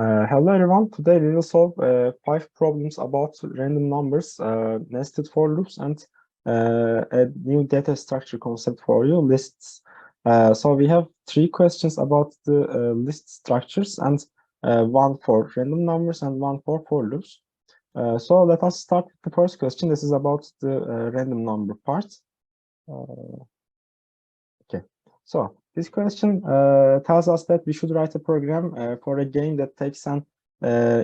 Hello everyone. Today we will solve 5 problems about random numbers, nested for loops, and a new data structure concept for you, lists. So we have 3 questions about the list structures, and one for random numbers and one for loops. So let us start with the first question. This is about the random number part. Okay, so this question tells us that we should write a program for a game that takes an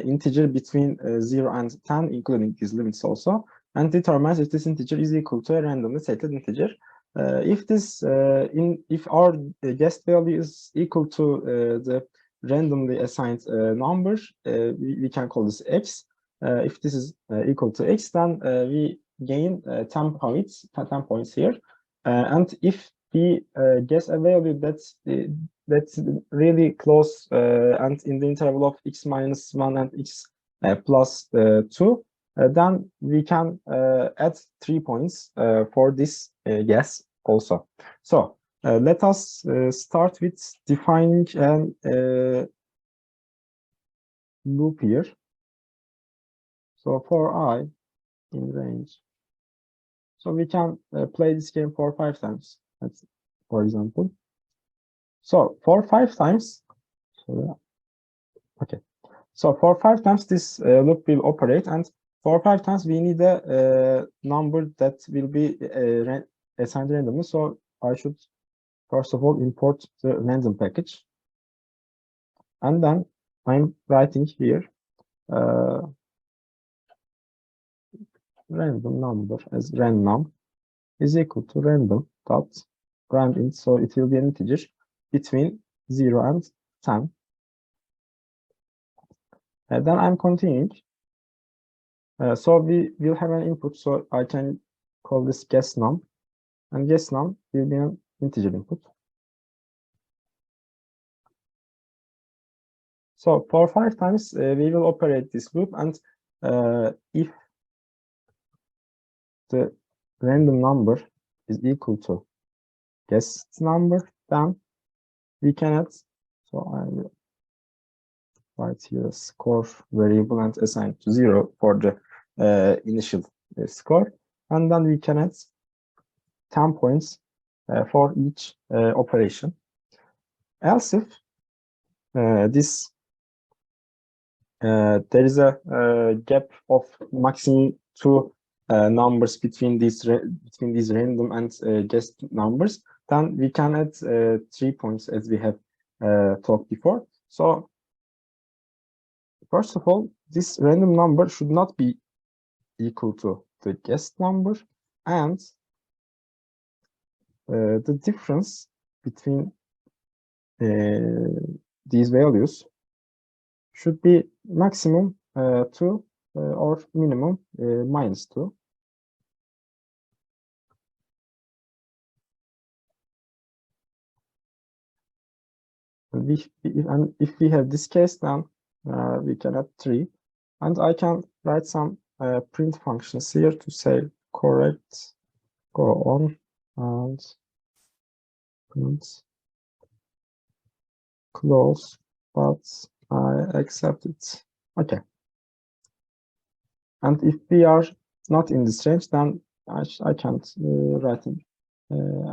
integer between 0 and 10, including these limits also, and determines if this integer is equal to a randomly selected integer. If our guessed value is equal to the randomly assigned number, we can call this x. If this is equal to x, then we gain 10 points here. And if we guess a value that's really close and in the interval of x minus 1 and x plus 2, then we can add 3 points for this guess also. So let us start with defining a loop here. So for I in range, so we can play this game for 5 times. That's, for example. So for 5 times, okay. So for 5 times this loop will operate, and for 5 times we need a number that will be assigned randomly. So I should first of all import the random package, and then I'm writing here random number as random is equal to random dot randint, so it will be an integer between 0 and 10. Then I'm continuing. So we will have an input, so I can call this guess num, and guess num will be an integer input. So for 5 times we will operate this loop, and if the random number is equal to guessed number, then we can add, so I will write here a score variable and assign to 0 for the initial score, and then we can add 10 points for each operation. Else if this there is a gap of maximum 2 numbers between these random and guessed numbers, then we can add 3 points, as we have talked before. So first of all, this random number should not be equal to the guessed number, and the difference between these values should be maximum 2 or minimum minus 2. And if we have this case, then we can add 3, and I can write some print functions here to say correct, go on, and print close, but I accept it. Okay. And if we are not in this range, then I can't write it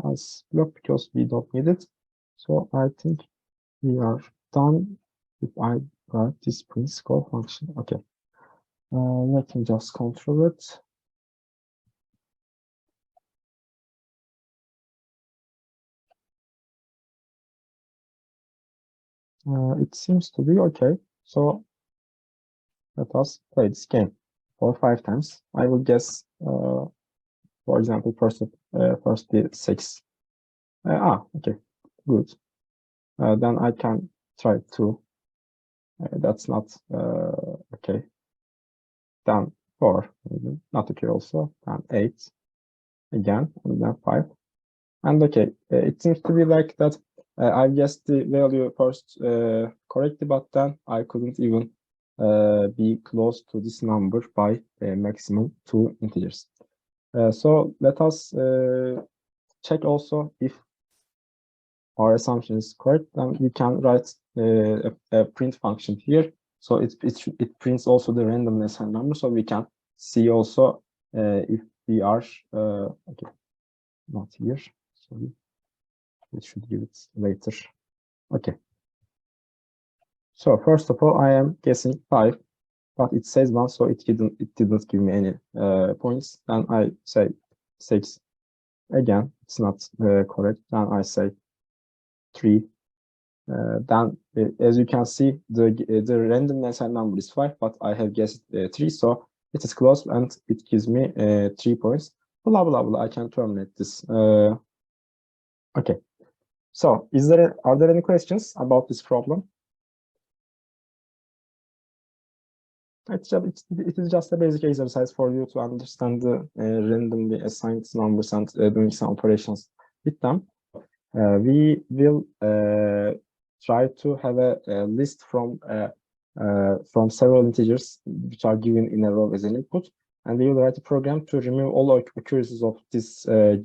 as block because we don't need it. So I think we are done if I write this print score function. Okay. Let me just control it. It seems to be okay. So let us play this game for 5 times. I will guess, for example, first the 6. Okay, good. Then I can try 2. That's not okay. Then 4, not okay also. Then 8 again, and then 5. And okay, it seems to be like that. I guessed the value first correctly, but then I couldn't even be close to this number by a maximum 2 integers. So let us check also if our assumption is correct. Then we can write a print function here So it prints also the random necessary number, so we can see also if we are okay, not here, sorry, it should give it later. Okay, so first of all, I am guessing 5, but it says 1, so it didn't give me any points. Then I say 6. Again, it's not correct. Then I say 3. Then, as you can see, the random necessary number is 5, but I have guessed 3, so it is close, and it gives me 3 points. Blah blah blah. I can terminate this. Okay. So, are there any questions about this problem? It is just a basic exercise for you to understand the randomly assigned numbers and doing some operations with them. We will try to have a list from several integers which are given in a row as an input, and we will write a program to remove all occurrences of this a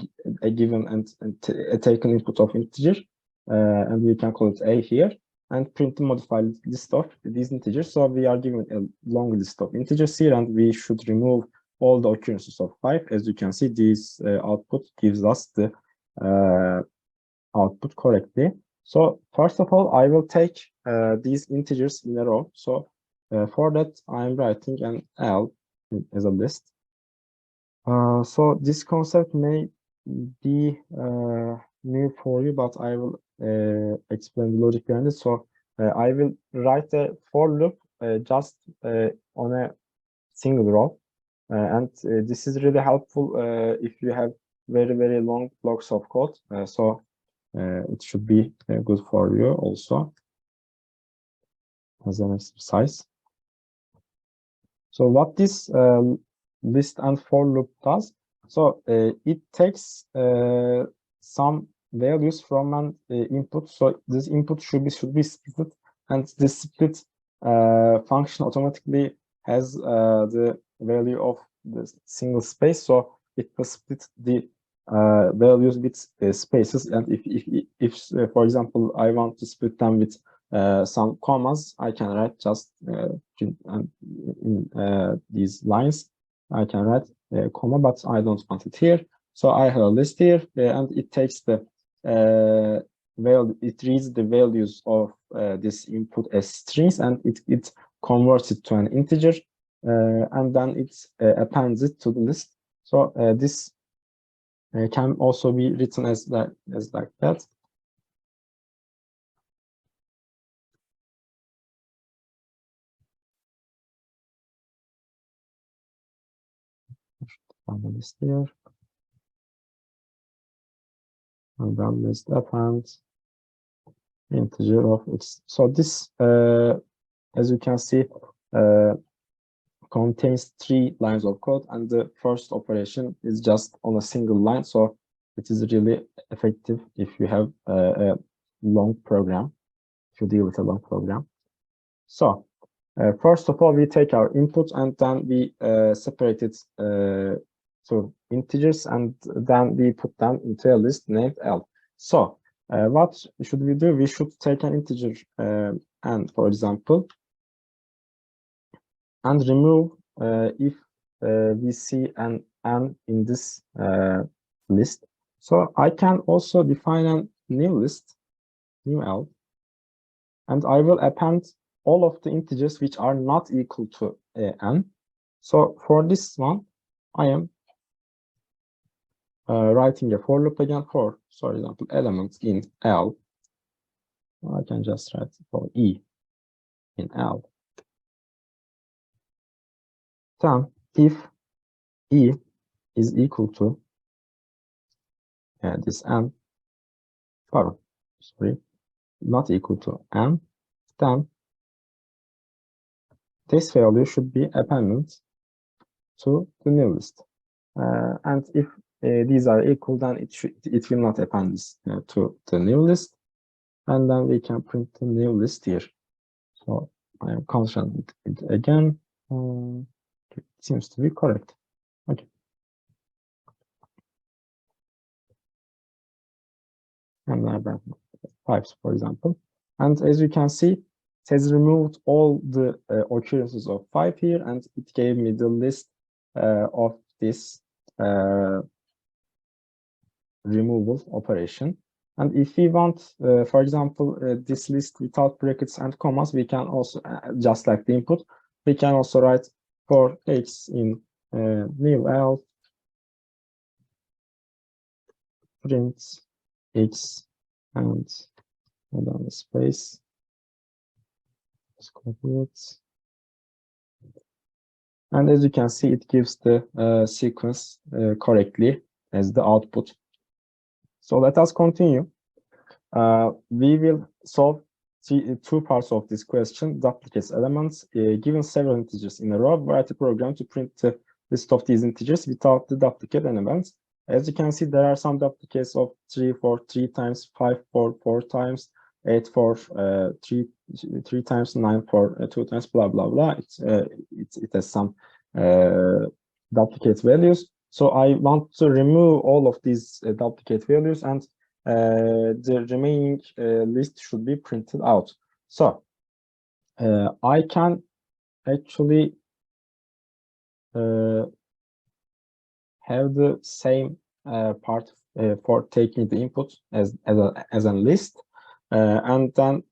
given and a taken input of integer, and we can call it A here, and print the modified list of these integers. So we are given a long list of integers here, and we should remove all the occurrences of 5. As you can see, this output gives us the output correctly. So first of all, I will take these integers in a row. So for that, I am writing an L as a list. So this concept may be new for you, but I will explain the logic behind it. So I will write a for loop just on a single row, and this is really helpful if you have very long blocks of code. So it should be good for you also as an exercise. So what this list and for loop does, so it takes some values from an input. So this input should be split, and this split function automatically has the value of the single space. So it will split the values with spaces, and if for example I want to split them with some commas, I can write just in these lines I can write a comma, but I don't want it here. So I have a list here, and it takes the it reads the values of this input as strings, and it converts it to an integer, and then it appends it to the list. So this can also be written as like that. Find the list here, and then list append integer of x. So this, as you can see, contains 3 lines of code, and the first operation is just on a single line. So it is really effective if you have a long program, if you deal with a long program. So first of all, we take our input, and then we separate it to integers, and then we put them into a list named L. So what should we do? We should take an integer n, for example, and remove if we see an n in this list. So I can also define a new list, new L, and I will append all of the integers which are not equal to n. So for this one, I am writing a for loop again for example, elements in L. I can just write for E in L. Then if E is equal to this n, not equal to n, then this value should be appended to the new list. And if these are equal, then it will not append this to the new list, and then we can print the new list here. So I am confident it again. It seems to be correct. Okay. And I have pipes, for example. And as you can see, it has removed all the occurrences of 5 here, and it gave me the list of this removal operation. And if we want, for example, this list without brackets and commas, we can also, just like the input, we can also write for x in new L print x and then the space. Let's copy it. And as you can see, it gives the sequence correctly as the output. So let us continue. We will solve two parts of this question: duplicates elements. Given several integers in a row, write a program to print the list of these integers without the duplicate elements. As you can see, there are some duplicates of 3 for 3 times, 5 for 4 times, 8 for 3 times, 9 for 2 times, blah blah blah. It has some duplicate values. So I want to remove all of these duplicate values, and the remaining list should be printed out. So I can actually have the same part for taking the input as a list, and then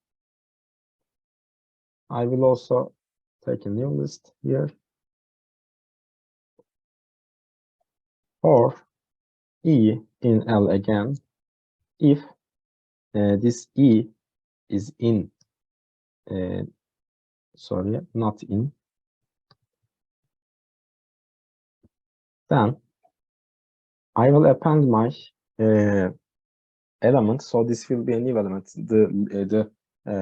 I will also take a new list here for E in L again. If this E is in, sorry, not in, then I will append my element. So this will be a new element. The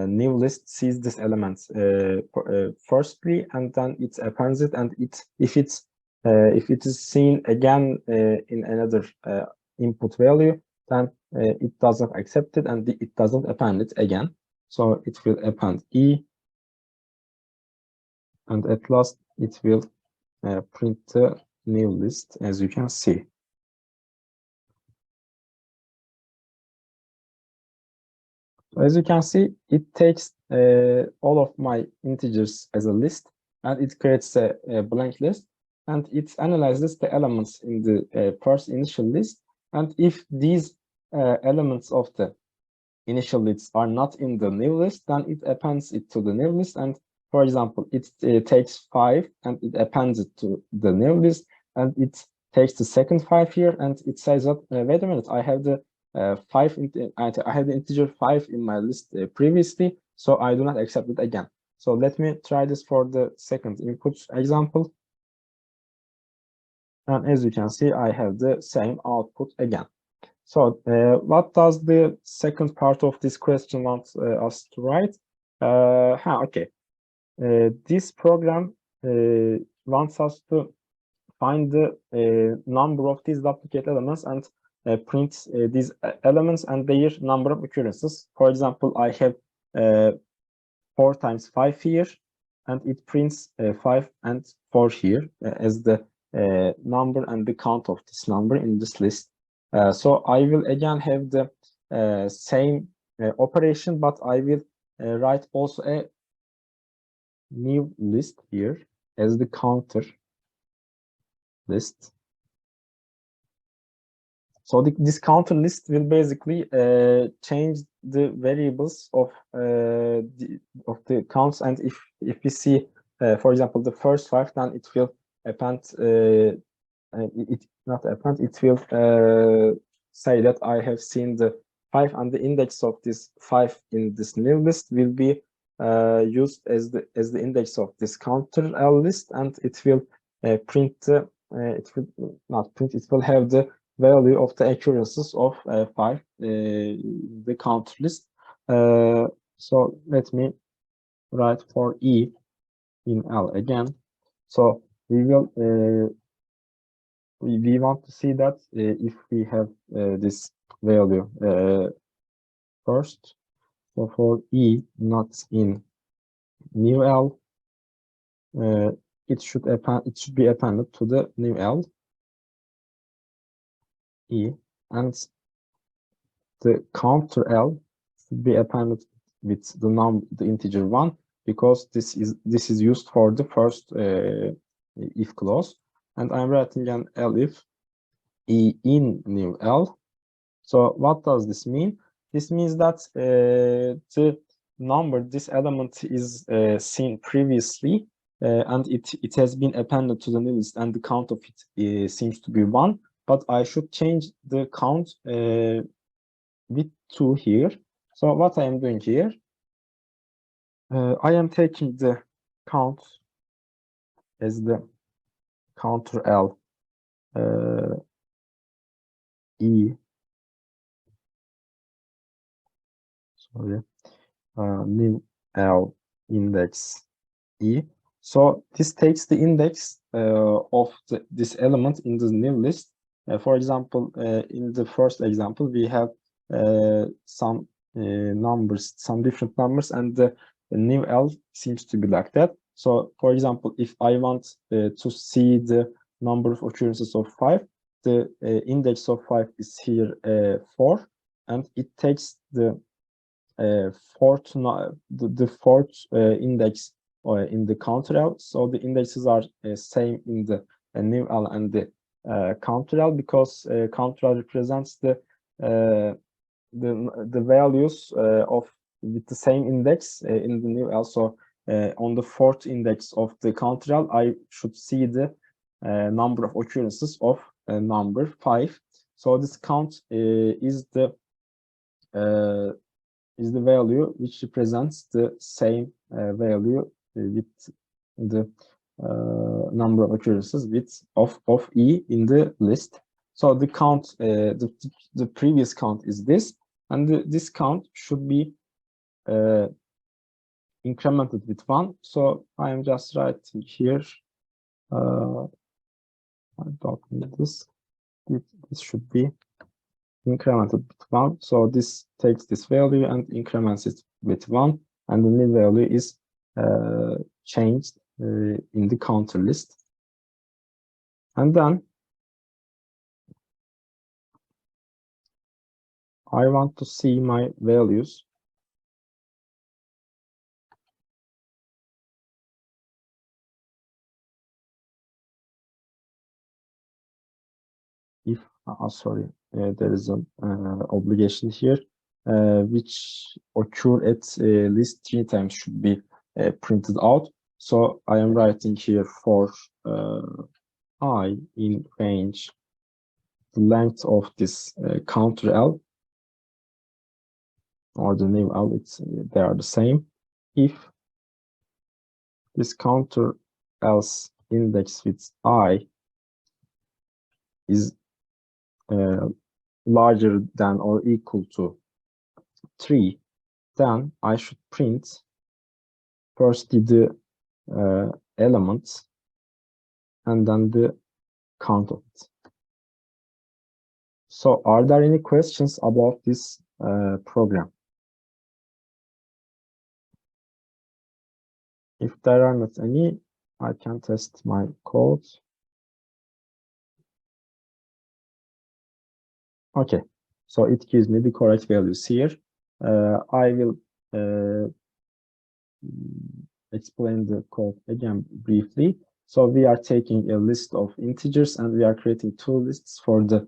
new list sees this element firstly, and then it appends it. And if it is seen again in another input value, then it doesn't accept it and it doesn't append it again. So it will append E, and at last it will print the new list, as you can see. As you can see, it takes all of my integers as a list, and it creates a blank list, and it analyzes the elements in the first initial list. And if these elements of the initial lists are not in the new list, then it appends it to the new list. And for example, it takes 5 and it appends it to the new list, and it takes the second 5 here, and it says that wait a minute, I have the I have the integer 5 in my list previously, so I do not accept it again. So let me try this for the second input example. And as you can see, I have the same output again. So what does the second part of this question want us to write? Okay. This program wants us to find the number of these duplicate elements and print these elements and their number of occurrences. For example, I have 4 times 5 here, and it prints 5 and 4 here as the number and the count of this number in this list. So I will again have the same operation, but I will write also a new list here as the counter list. So this counter list will basically change the variables of the counts, and if we see, for example, the first 5, then it will append. It not append. It will say that I have seen the 5, and the index of this 5 in this new list will be used as the index of this counter L list, and it will print. It will not print. It will have the value of the occurrences of 5, the count list. So let me write for E in L again. So we will we want to see that if we have this value first. So for E not in new L, it should be appended to the new L E, and the counter L should be appended with the integer 1, because this is used for the first if clause, and I'm writing an elif e in new L. So what does this mean? This means that the number, this element is seen previously, and it has been appended to the new list, and the count of it seems to be 1, but I should change the count with 2 here. So what I am doing here, I am taking the count as the counter L E, sorry, new L index E. So this takes the index of this element in the new list. For example, in the first example, we have some numbers, some different numbers, and the new L seems to be like that. So, for example, if I want to see the number of occurrences of 5, the index of 5 is here 4, and it takes the fourth index in the counter L. So the indexes are same in the new L and the counter L, because counter L represents the values of with the same index in the new L. So on the fourth index of the counter L, I should see the number of occurrences of number 5. So this count is the value which represents the same value with the number of occurrences of E in the list. So the count, the previous count is this, and this count should be incremented with 1. So I am just writing here. I don't need this. This should be incremented with 1. So this takes this value and increments it with 1, and the new value is changed in the counter list. And then I want to see my values. If sorry, there is an obligation here, which occur at least 3 times should be printed out. So I am writing here for I in range the length of this counter L or the new L. They are the same. If this counter L's index with I is larger than or equal to 3, then I should print firstly the elements and then the count of it. So are there any questions about this program? If there are not any, I can test my code. Okay, so it gives me the correct values here. I will explain the code again briefly. So we are taking a list of integers and we are creating 2 lists for the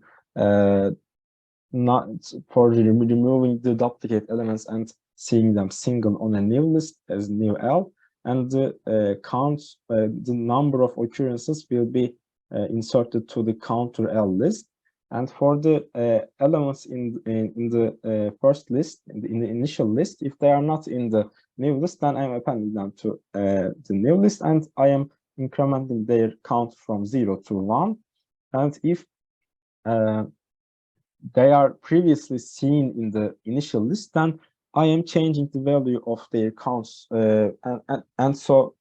removing the duplicate elements and seeing them single on a new list as new L, and the counts, the number of occurrences will be inserted to the counter L list. And for the elements in the first list, in the initial list, if they are not in the new list, then I'm appending them to the new list, and I am incrementing their count from 0 to 1. And if they are previously seen in the initial list, then I am changing the value of their counts, and so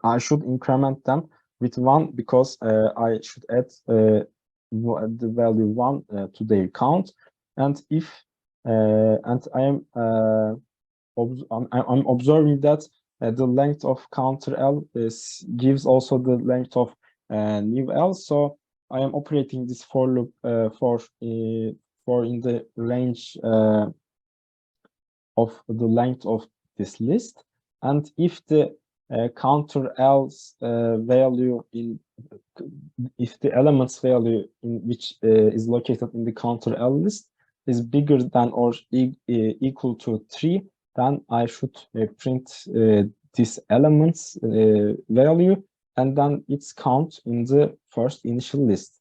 I should increment them with 1, because I should add the value 1 to their count. And if and I'm observing that the length of counter L gives also the length of new L. So I am operating this for loop for in the range of the length of this list. and if the counter else value if the elements value in which is located in the counter L list is bigger than or equal to 3, then I should print this element's value and then its count in the first initial list.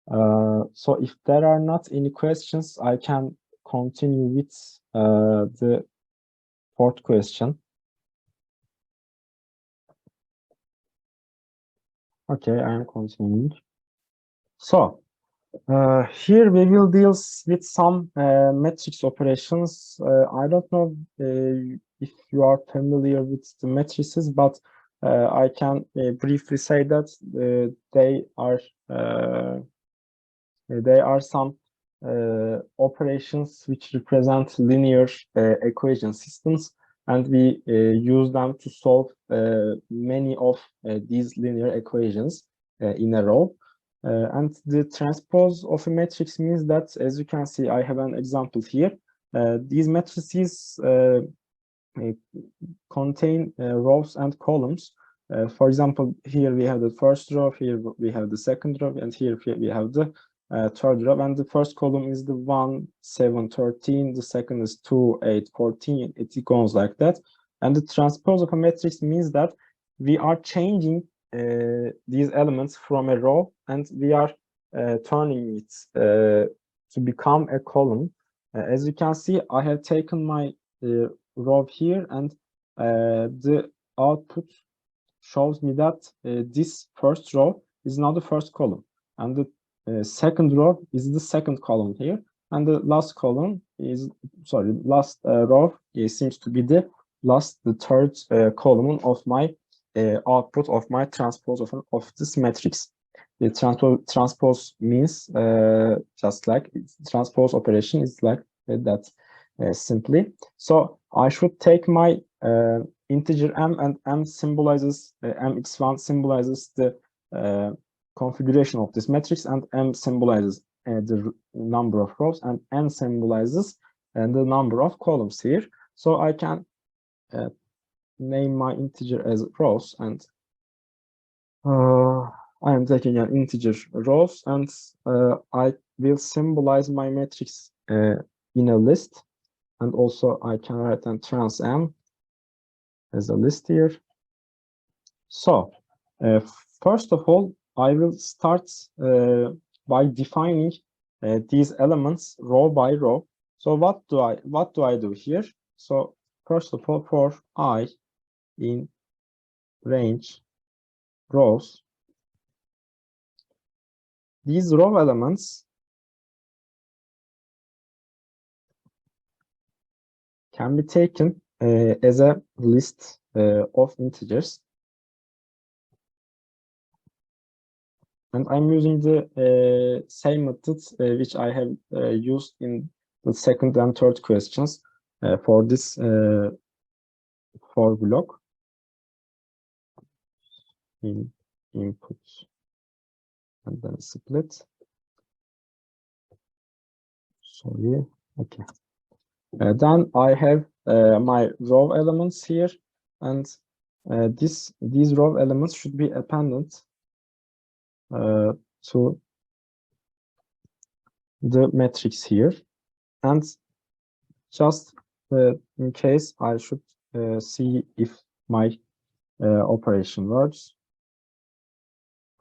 So if there are not any questions, I can continue with the fourth question. Okay, I am continuing. So here we will deal with some matrix operations. I don't know if you are familiar with the matrices, but I can briefly say that they are some operations which represent linear equation systems, and we use them to solve many of these linear equations in a row. And the transpose of a matrix means that, as you can see, I have an example here. These matrices contain rows and columns. For example, here we have the first row, here we have the second row, and here we have the third row. And the first column is the 1, 7, 13. The second is 2, 8, 14. It goes like that. And the transpose of a matrix means that we are changing these elements from a row, and we are turning it to become a column. As you can see, I have taken my row here, and the output shows me that this first row is now the first column, and the second row is the second column here, and the last column is last row seems to be the third column of my output of my transpose of this matrix. The transpose means just like transpose operation is like that simply. So I should take my integer m, and m symbolizes mx1 symbolizes the configuration of this matrix, and m symbolizes the number of rows, and n symbolizes the number of columns here. So I can name my integer as rows, and I am taking an integer rows, and I will symbolize my matrix in a list, and also I can write an trans m as a list here. So first of all, I will start by defining these elements row by row. So what do I do here? So first of all, for I in range rows, these row elements can be taken as a list of integers. And I'm using the same method which I have used in the second and third questions for this for block in input and then split. Sorry, okay. Then I have my row elements here, and these row elements should be appended to the matrix here, and just in case I should see if my operation works,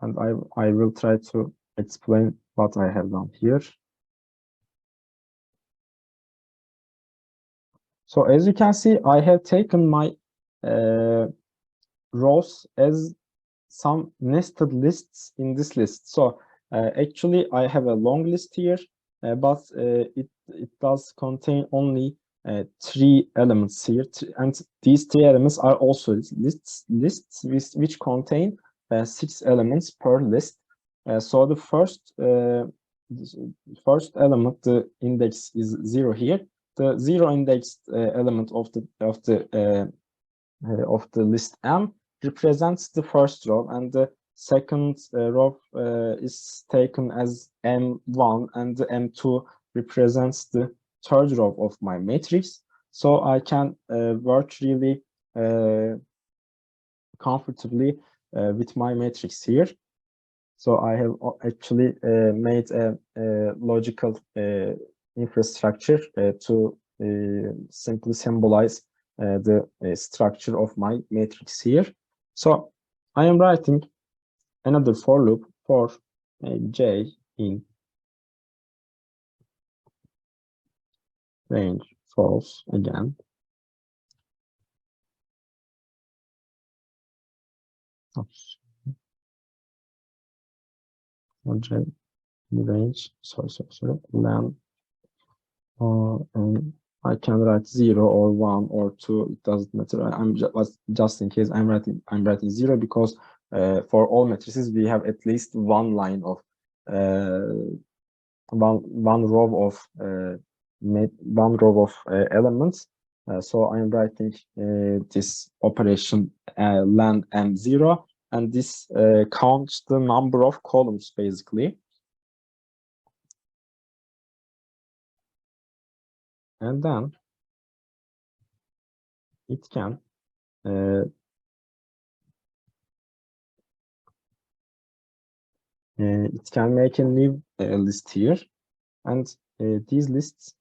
and I will try to explain what I have done here. So as you can see, I have taken my rows as some nested lists in this list. So actually I have a long list here, but it does contain only 3 elements here, and these 3 elements are also lists which contain 6 elements per list. So the first element, the index is 0 here. The 0 indexed element of the list m represents the first row, and the second row is taken as m1, and the m2 represents the third row of my matrix. So I can virtually comfortably with my matrix here. So I have actually made a logical infrastructure to simply symbolize the structure of my matrix here. So I am writing another for loop for j in range false again. Oops. For j in range, sorry, then and I can write 0 or 1 or 2, it doesn't matter. I'm just in case I'm writing 0 because for all matrices we have at least one line of one row of elements. So I'm writing this operation len m0, and this counts the number of columns basically. And then it can make a new list here, and these lists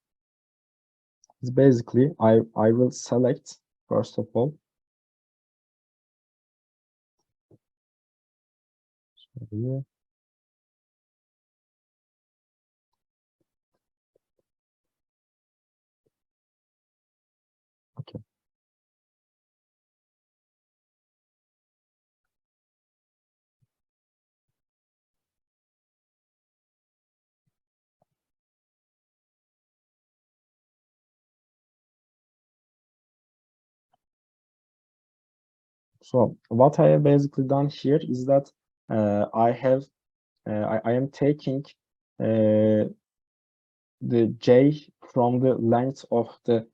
is basically I will select first of all. Here. Okay. So what I have basically done here is that I am taking the j from the length of the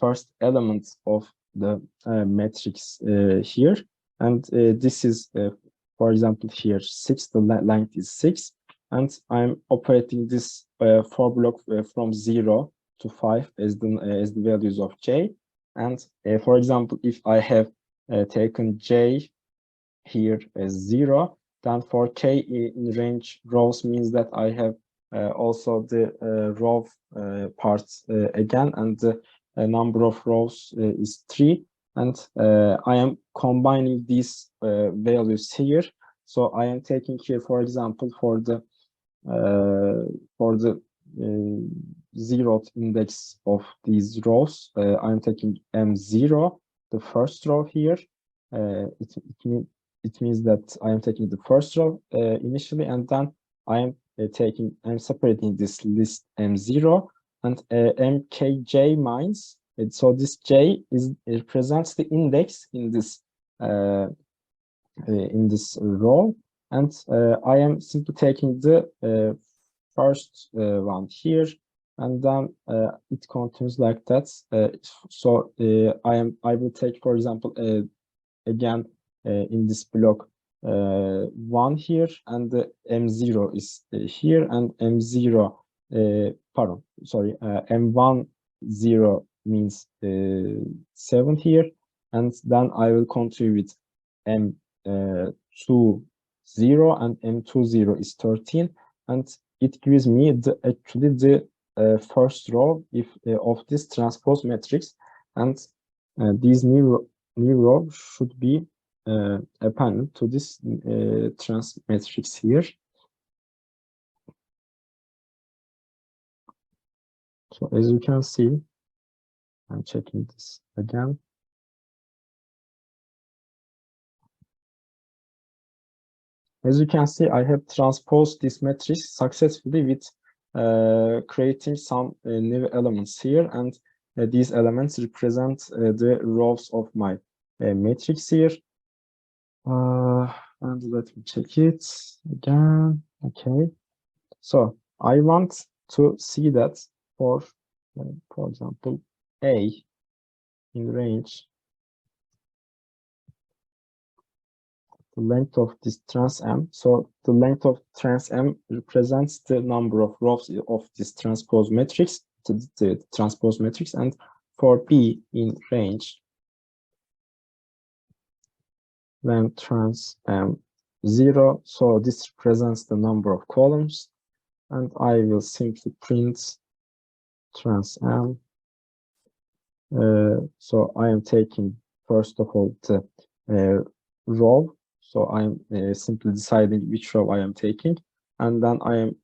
first element of the matrix here, and this is for example here 6, the length is 6, and I'm operating this for block from 0 to 5 as the values of j. And for example, if I have taken j here as 0, then for k in range rows means that I have also the row parts again, and the number of rows is 3, and I am combining these values here. So I am taking here, for example, for the zeroth index of these rows, I am taking m0, the first row here. It means that I am taking the first row initially, and then I'm separating this list m0 and mkj mines. And so this j represents the index in this row, and I am simply taking the first one here, and then it continues like that. So I will take, for example, again in this block 1 here, and the m0 is here, and m0 pardon, sorry, m1 0 means 7 here, and then I will continue with m2 0, and m2 0 is 13, and it gives me actually the first row of this transpose matrix, and these new row should be appended to this trans matrix here. So as you can see, I'm checking this again. As you can see, I have transposed this matrix successfully with creating some new elements here, and these elements represent the rows of my matrix here. And let me check it again. Okay, so I want to see that for example, A in range, the length of this trans M. So the length of trans M represents the number of rows of this transpose matrix, the transpose matrix, and for B in range, when trans 0, so this represents the number of columns, and I will simply print trans m. So I am taking first of all the row, so I am simply deciding which row I am taking, and then I am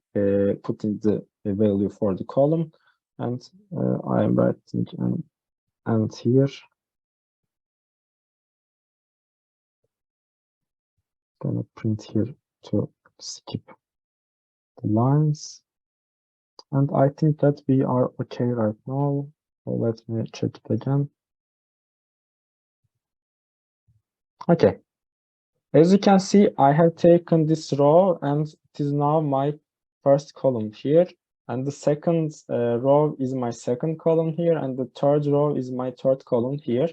putting the value for the column, and I am writing and here gonna print here to skip the lines, and I think that we are okay right now. So let me check it again. Okay, as you can see, I have taken this row and it is now my first column here, and the second row is my second column here, and the third row is my third column here.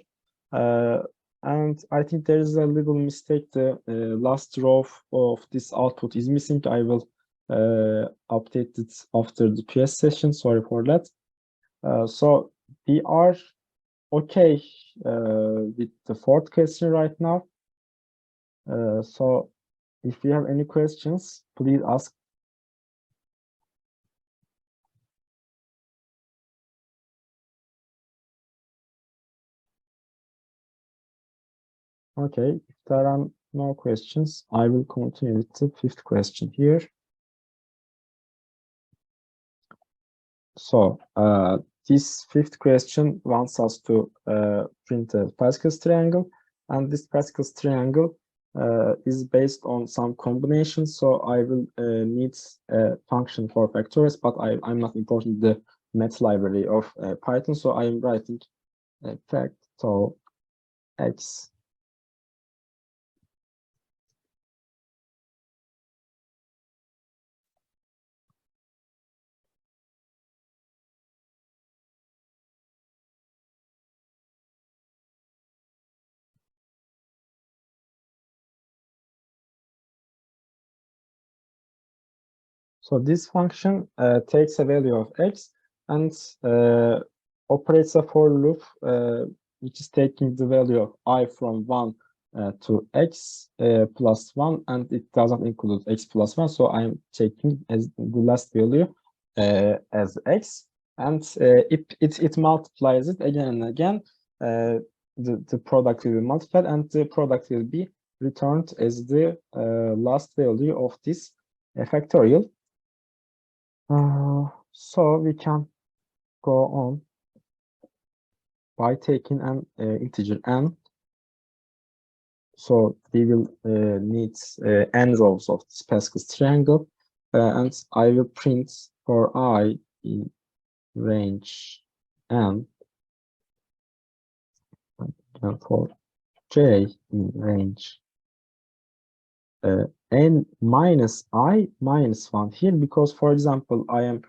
And I think there is a little mistake. The last row of this output is missing. I will update it after the PS session. Sorry for that. So we are okay with the fourth question right now. So if you have any questions, please ask. Okay, if there are no questions, I will continue with the fifth question here. So this fifth question wants us to print a Pascal's triangle, and this Pascal's triangle is based on some combinations. So I will need a function for factors, but I'm not importing the math library of Python. So I am writing factor x. So this function takes a value of x and operates a for loop, which is taking the value of I from 1 to x plus 1, and it doesn't include x plus 1. So I'm taking as the last value as x, and it multiplies it again and again. The product will be multiplied, and the product will be returned as the last value of this factorial. So we can go on by taking an integer n. So we will need n rows of this Pascal's triangle, and I will print for I in range n, and for j in range n minus I minus 1 here, because, for example, I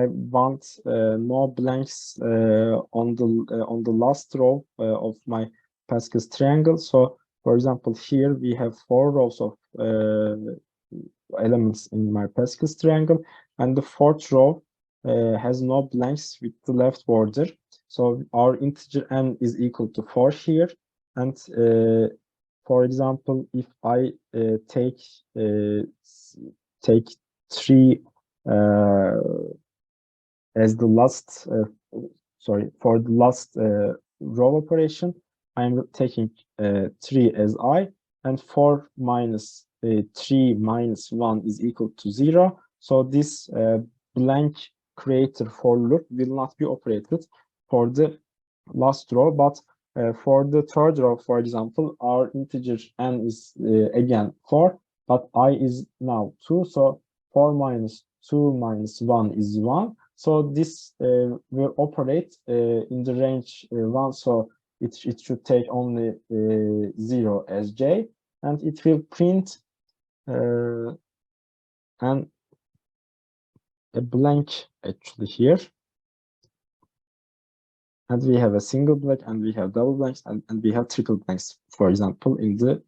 want no blanks on the last row of my Pascal's triangle. So, for example, here we have 4 rows of elements in my Pascal's triangle, and the fourth row has no blanks with the left border. So our integer n is equal to 4 here, and for example, if I take 3 as the last, for the last row operation, I'm taking 3 as I, and 4 minus 3 minus 1 is equal to 0. So this blank creator for loop will not be operated for the last row, but for the third row, for example, our integer n is again 4, but I is now 2. So 4 minus 2 minus 1 is 1. So this will operate in the range 1. So it should take only 0 as j, and it will print a blank actually here. And we have a single blank, and we have double blanks, and we have triple blanks, for example, in the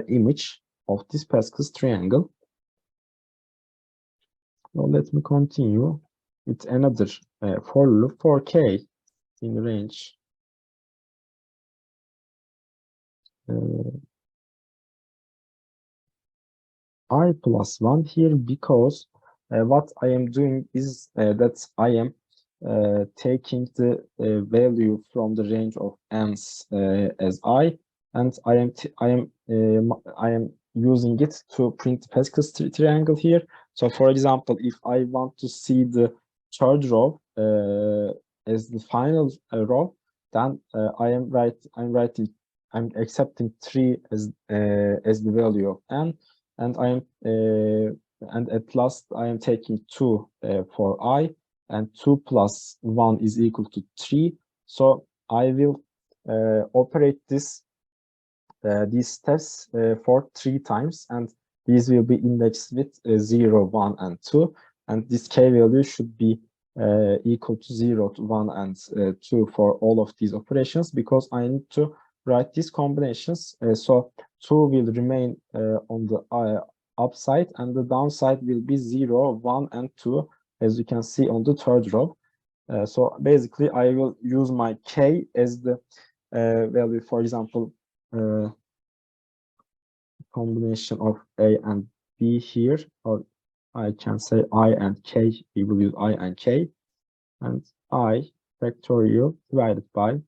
image of this Pascal's triangle. Now let me continue with another for loop for k in range I plus 1 here because what I am doing is that I am taking the value from the range of n's as I, and I am using it to print Pascal's triangle here. So, for example, if I want to see the third row as the final row, then I'm accepting 3 as the value of n, and and at last I am taking 2 for I, and 2 plus 1 is equal to 3. So I will operate these steps for 3 times, and these will be indexed with 0, 1, and 2, and this k value should be equal to 0, to 1, and 2 for all of these operations, because I need to write these combinations. So 2 will remain on the upside, and the downside will be 0, 1, and 2, as you can see on the third row. So basically, I will use my k as the value, for example, combination of a and b here, or I can say I and k. We will use I and k, and I factorial divided by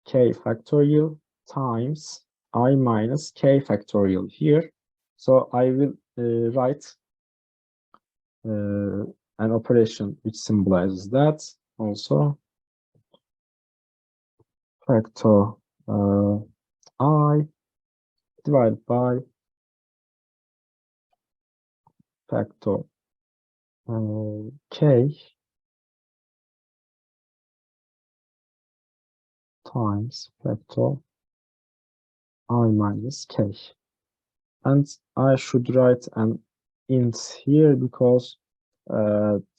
k factorial times I minus k factorial here. So I will write an operation which symbolizes that also. Factor I divided by factor k times factor I minus k. And I should write an int here because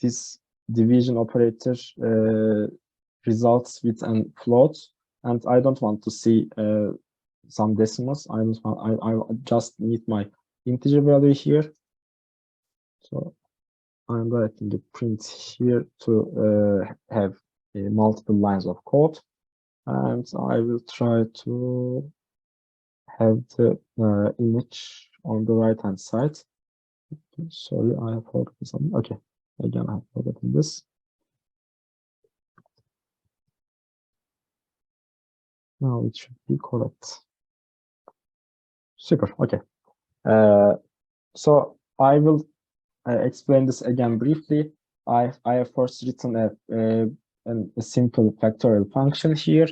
this division operator results with an float, and I don't want to see some decimals. I just need my integer value here. So I'm writing a print here to have multiple lines of code, and I will try to have the image on the right hand side. Sorry, I have forgotten something. Okay, again, I have forgotten this. Now it should be correct. Super. Okay. So I will explain this again briefly. I have first written a simple factorial function here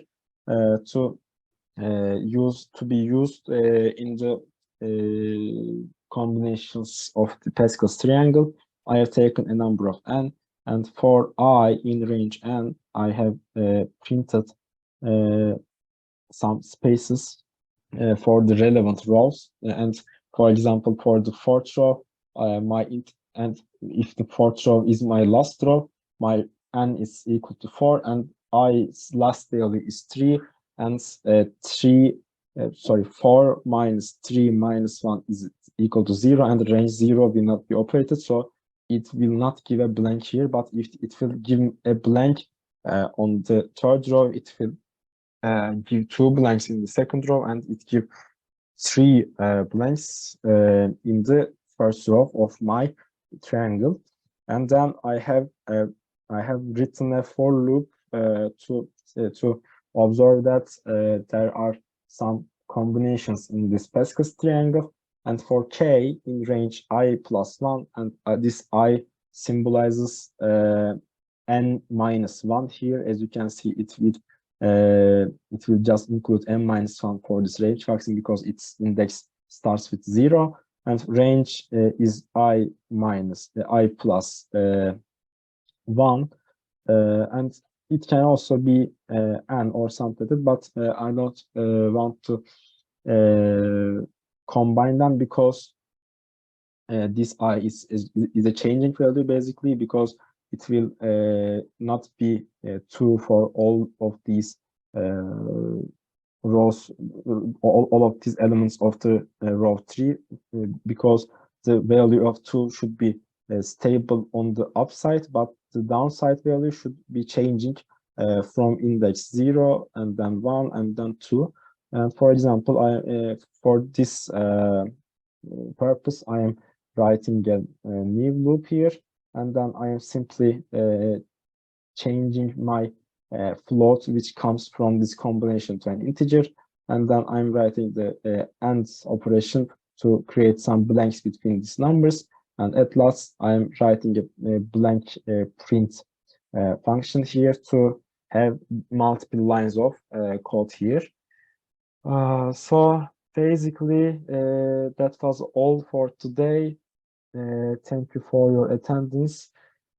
to be used in the combinations of the Pascal's triangle. I have taken a number of n, and for I in range n, I have printed some spaces for the relevant rows. And for example, for the fourth row, and if the fourth row is my last row, my n is equal to 4, and i's last value is 3, and 4 minus 3 minus 1 is equal to 0, and range 0 will not be operated, so it will not give a blank here. But if it will give a blank on the third row, it will give 2 blanks in the second row, and it give 3 blanks in the first row of my triangle. And then I have written a for loop to observe that there are some combinations in this Pascal's triangle, and for k in range I plus 1, and this I symbolizes n minus 1 here. As you can see, it will just include n minus 1 for this range function because its index starts with 0, and range is I minus I plus 1, and it can also be n or something, but I don't want to combine them because this I is a changing value basically, because it will not be 2 for all of these rows, all of these elements of the row 3, because the value of 2 should be stable on the upside, but the downside value should be changing from index 0, and then 1, and then 2. And for example, for this purpose, I am writing a new loop here, and then I am simply changing my float, which comes from this combination, to an integer, and then I'm writing the AND operation to create some blanks between these numbers, and at last I'm writing a blank print function here to have multiple lines of code here. So basically, that was all for today. Thank you for your attendance.